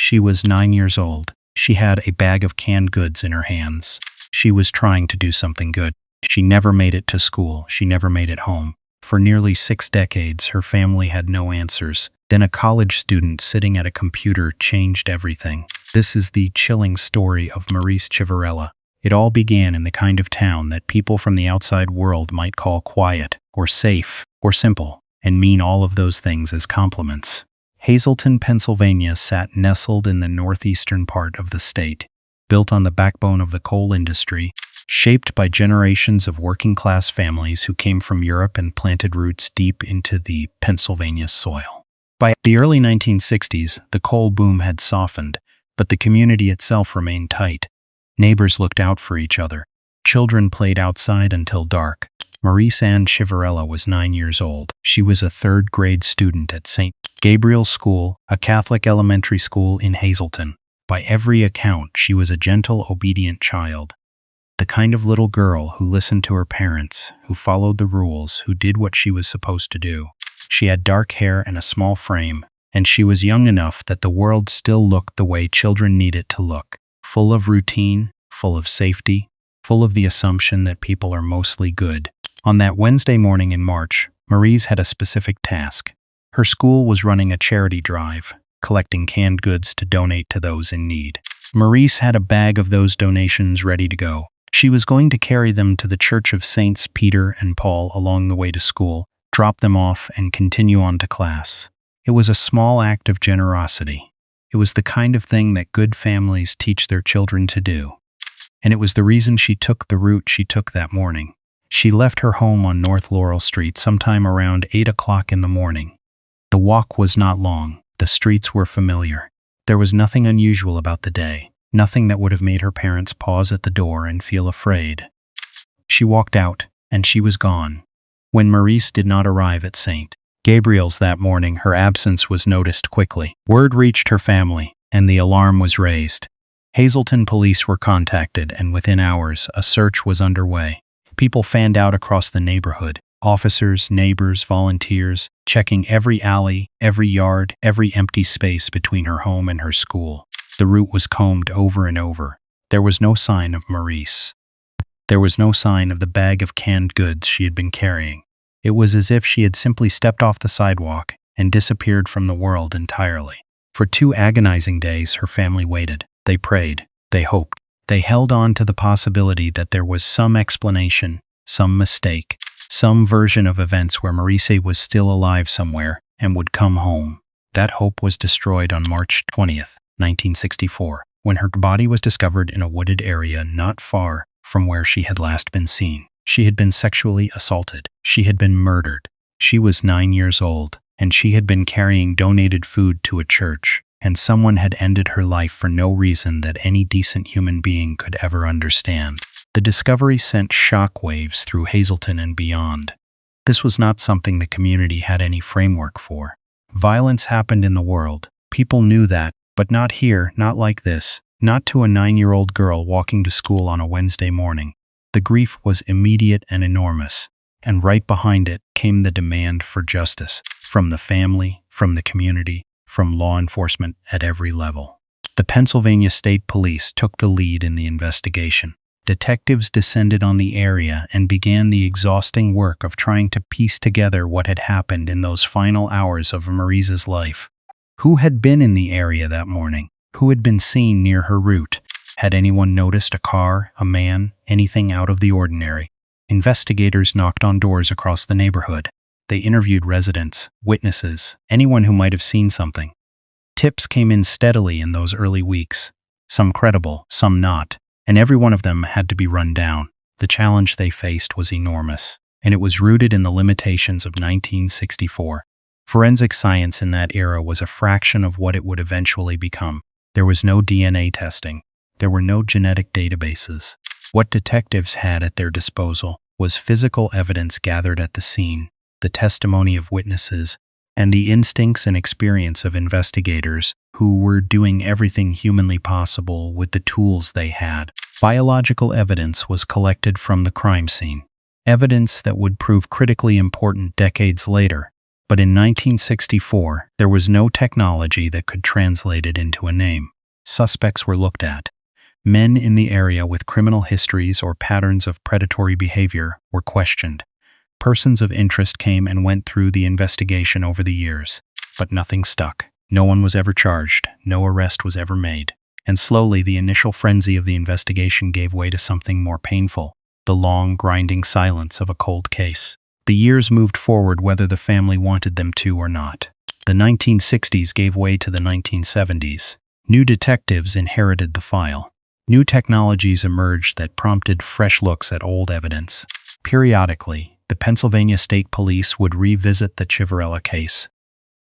She was 9 years old. She had a bag of canned goods in her hands. She was trying to do something good. She never made it to school. She never made it home. For nearly 6 decades, her family had no answers. Then a college student sitting at a computer changed everything. This is the chilling story of Marise Chiverella. It all began in the kind of town that people from the outside world might call quiet, or safe, or simple, and mean all of those things as compliments. Hazleton, Pennsylvania sat nestled in the northeastern part of the state, built on the backbone of the coal industry, shaped by generations of working-class families who came from Europe and planted roots deep into the Pennsylvania soil. By the early 1960s, the coal boom had softened, but the community itself remained tight. Neighbors looked out for each other. Children played outside until dark. Marise Chiverella was 9 years old. She was a third-grade student at St. Gabriel's School, a Catholic elementary school in Hazleton. By every account, she was a gentle, obedient child. The kind of little girl who listened to her parents, who followed the rules, who did what she was supposed to do. She had dark hair and a small frame, and she was young enough that the world still looked the way children need it to look. Full of routine, full of safety, full of the assumption that people are mostly good. On that Wednesday morning in March, Marise had a specific task. Her school was running a charity drive, collecting canned goods to donate to those in need. Marise had a bag of those donations ready to go. She was going to carry them to the Church of Saints Peter and Paul along the way to school, drop them off, and continue on to class. It was a small act of generosity. It was the kind of thing that good families teach their children to do. And it was the reason she took the route she took that morning. She left her home on North Laurel Street sometime around 8 o'clock in the morning. The walk was not long. The streets were familiar. There was nothing unusual about the day, nothing that would have made her parents pause at the door and feel afraid. She walked out, and she was gone. When Marise did not arrive at St. Gabriel's that morning, her absence was noticed quickly. Word reached her family, and the alarm was raised. Hazleton police were contacted, and within hours, a search was underway. People fanned out across the neighborhood. Officers, neighbors, volunteers, checking every alley, every yard, every empty space between her home and her school. The route was combed over and over. There was no sign of Marise. There was no sign of the bag of canned goods she had been carrying. It was as if she had simply stepped off the sidewalk and disappeared from the world entirely. For 2 agonizing days, her family waited. They prayed. They hoped. They held on to the possibility that there was some explanation, some mistake, some version of events where Marise was still alive somewhere and would come home. That hope was destroyed on March 20th, 1964, when her body was discovered in a wooded area not far from where she had last been seen. She had been sexually assaulted. She had been murdered. She was 9 years old, and she had been carrying donated food to a church, and someone had ended her life for no reason that any decent human being could ever understand. The discovery sent shockwaves through Hazleton and beyond. This was not something the community had any framework for. Violence happened in the world. People knew that, but not here, not like this, not to a 9-year-old girl walking to school on a Wednesday morning. The grief was immediate and enormous, and right behind it came the demand for justice, from the family, from the community, from law enforcement at every level. The Pennsylvania State Police took the lead in the investigation. Detectives descended on the area and began the exhausting work of trying to piece together what had happened in those final hours of Marise's life. Who had been in the area that morning? Who had been seen near her route? Had anyone noticed a car, a man, anything out of the ordinary? Investigators knocked on doors across the neighborhood. They interviewed residents, witnesses, anyone who might have seen something. Tips came in steadily in those early weeks, some credible, some not, and every one of them had to be run down. The challenge they faced was enormous, and it was rooted in the limitations of 1964. Forensic science in that era was a fraction of what it would eventually become. There was no DNA testing. There were no genetic databases. What detectives had at their disposal was physical evidence gathered at the scene, the testimony of witnesses, and the instincts and experience of investigators who were doing everything humanly possible with the tools they had. Biological evidence was collected from the crime scene, evidence that would prove critically important decades later. But in 1964, there was no technology that could translate it into a name. Suspects were looked at. Men in the area with criminal histories or patterns of predatory behavior were questioned. Persons of interest came and went through the investigation over the years, but nothing stuck. No one was ever charged, no arrest was ever made. And slowly the initial frenzy of the investigation gave way to something more painful, the long, grinding silence of a cold case. The years moved forward whether the family wanted them to or not. The 1960s gave way to the 1970s. New detectives inherited the file. New technologies emerged that prompted fresh looks at old evidence. Periodically, the Pennsylvania State Police would revisit the Chiverella case,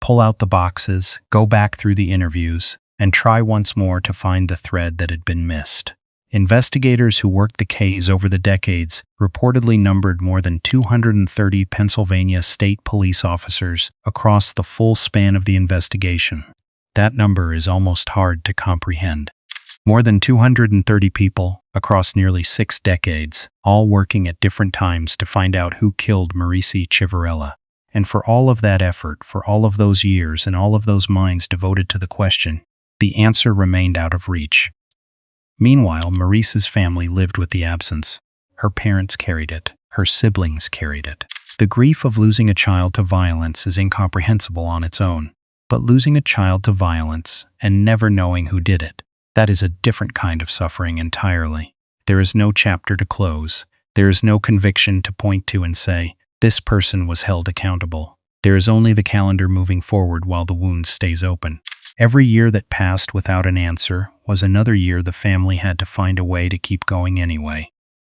pull out the boxes, go back through the interviews, and try once more to find the thread that had been missed. Investigators who worked the case over the decades reportedly numbered more than 230 Pennsylvania state police officers across the full span of the investigation. That number is almost hard to comprehend. More than 230 people across nearly 6 decades, all working at different times to find out who killed Marise Chiverella. And for all of that effort, for all of those years and all of those minds devoted to the question, the answer remained out of reach. Meanwhile, Marise's family lived with the absence. Her parents carried it. Her siblings carried it. The grief of losing a child to violence is incomprehensible on its own. But losing a child to violence and never knowing who did it, that is a different kind of suffering entirely. There is no chapter to close. There is no conviction to point to and say, this person was held accountable. There is only the calendar moving forward while the wound stays open. Every year that passed without an answer was another year the family had to find a way to keep going anyway.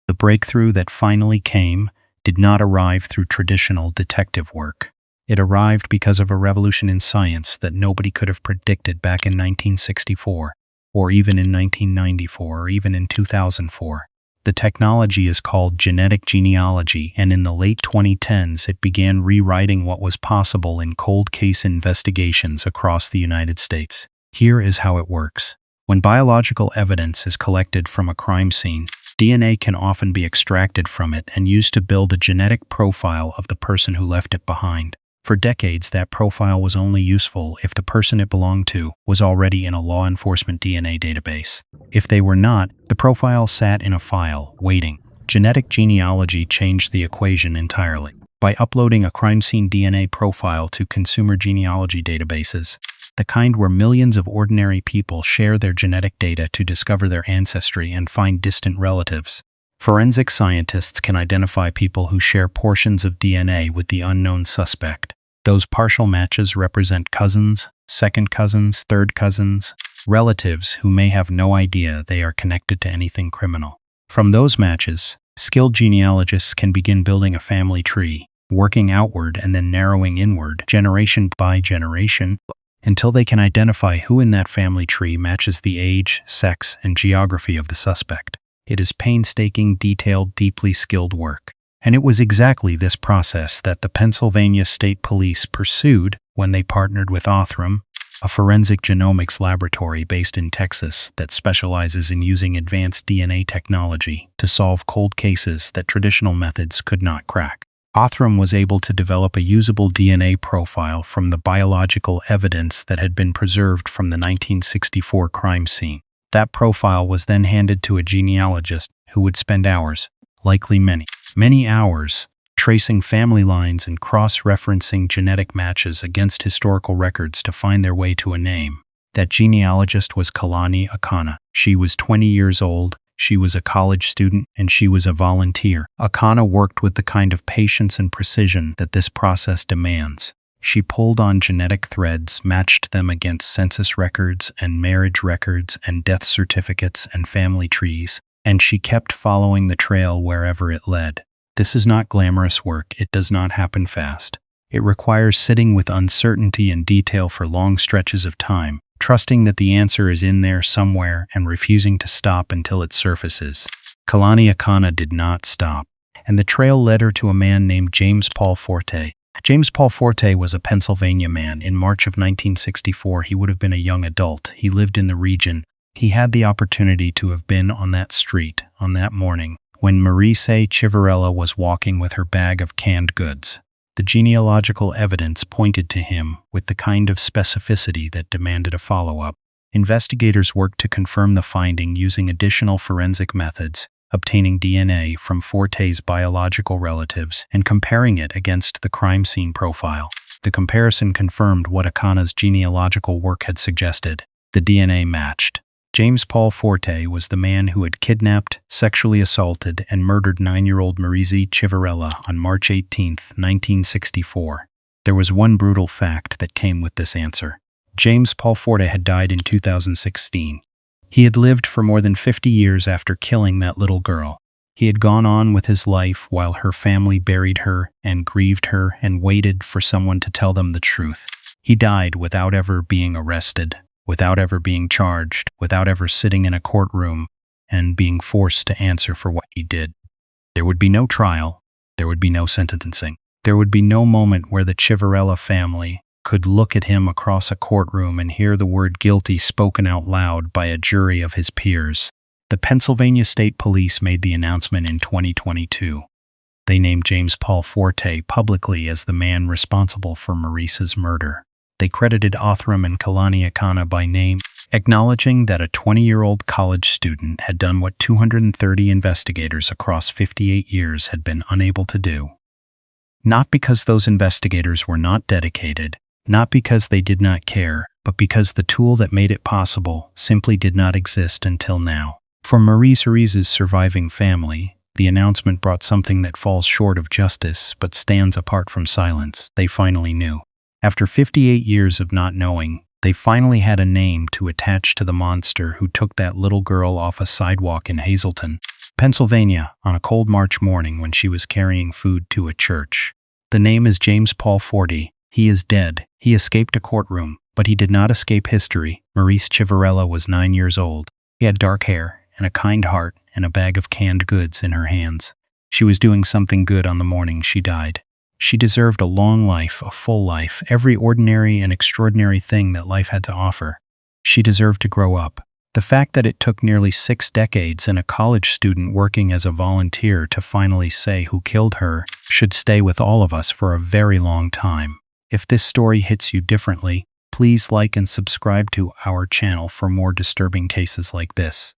The breakthrough that finally came did not arrive through traditional detective work. It arrived because of a revolution in science that nobody could have predicted back in 1964, or even in 1994, or even in 2004. The technology is called genetic genealogy, and in the late 2010s it began rewriting what was possible in cold case investigations across the United States. Here is how it works. When biological evidence is collected from a crime scene, DNA can often be extracted from it and used to build a genetic profile of the person who left it behind. For decades, that profile was only useful if the person it belonged to was already in a law enforcement DNA database. If they were not, the profile sat in a file, waiting. Genetic genealogy changed the equation entirely. By uploading a crime scene DNA profile to consumer genealogy databases, the kind where millions of ordinary people share their genetic data to discover their ancestry and find distant relatives, forensic scientists can identify people who share portions of DNA with the unknown suspect. Those partial matches represent cousins, second cousins, third cousins, relatives who may have no idea they are connected to anything criminal. From those matches, skilled genealogists can begin building a family tree, working outward and then narrowing inward, generation by generation, until they can identify who in that family tree matches the age, sex, and geography of the suspect. It is painstaking, detailed, deeply skilled work. And it was exactly this process that the Pennsylvania State Police pursued when they partnered with Othram, a forensic genomics laboratory based in Texas that specializes in using advanced DNA technology to solve cold cases that traditional methods could not crack. Othram was able to develop a usable DNA profile from the biological evidence that had been preserved from the 1964 crime scene. That profile was then handed to a genealogist who would spend hours, likely many hours, tracing family lines and cross-referencing genetic matches against historical records to find their way to a name. That genealogist was Kalani Akana. She was 20 years old, she was a college student, and she was a volunteer. Akana worked with the kind of patience and precision that this process demands. She pulled on genetic threads, matched them against census records and marriage records and death certificates and family trees, and she kept following the trail wherever it led. This is not glamorous work. It does not happen fast. It requires sitting with uncertainty and detail for long stretches of time, trusting that the answer is in there somewhere and refusing to stop until it surfaces. Kalani Akana did not stop, and the trail led her to a man named James Paul Forte. James Paul Forte was a Pennsylvania man. In March of 1964, he would have been a young adult. He lived in the region. He had the opportunity to have been on that street on that morning when Marise Chiverella was walking with her bag of canned goods. The genealogical evidence pointed to him with the kind of specificity that demanded a follow-up. Investigators worked to confirm the finding using additional forensic methods, obtaining DNA from Forte's biological relatives and comparing it against the crime scene profile. The comparison confirmed what Akana's genealogical work had suggested. The DNA matched. James Paul Forte was the man who had kidnapped, sexually assaulted, and murdered 9-year-old Marise Chiverella on March 18, 1964. There was one brutal fact that came with this answer. James Paul Forte had died in 2016. He had lived for more than 50 years after killing that little girl. He had gone on with his life while her family buried her and grieved her and waited for someone to tell them the truth. He died without ever being arrested, without ever being charged, without ever sitting in a courtroom and being forced to answer for what he did. There would be no trial. There would be no sentencing. There would be no moment where the Chiverella family could look at him across a courtroom and hear the word guilty spoken out loud by a jury of his peers. The Pennsylvania State Police made the announcement in 2022. They named James Paul Forte publicly as the man responsible for Marise's murder. They credited Othram and Kalani Akana by name, acknowledging that a 20-year-old college student had done what 230 investigators across 58 years had been unable to do. Not because those investigators were not dedicated, not because they did not care, but because the tool that made it possible simply did not exist until now. For Marise's surviving family, the announcement brought something that falls short of justice but stands apart from silence. They finally knew. After 58 years of not knowing, they finally had a name to attach to the monster who took that little girl off a sidewalk in Hazleton, Pennsylvania, on a cold March morning when she was carrying food to a church. The name is James Paul Forte. He is dead. He escaped a courtroom, but he did not escape history. Marise Chiverella was 9 years old. He had dark hair and a kind heart and a bag of canned goods in her hands. She was doing something good on the morning she died. She deserved a long life, a full life, every ordinary and extraordinary thing that life had to offer. She deserved to grow up. The fact that it took nearly 6 decades and a college student working as a volunteer to finally say who killed her should stay with all of us for a very long time. If this story hits you differently, please like and subscribe to our channel for more disturbing cases like this.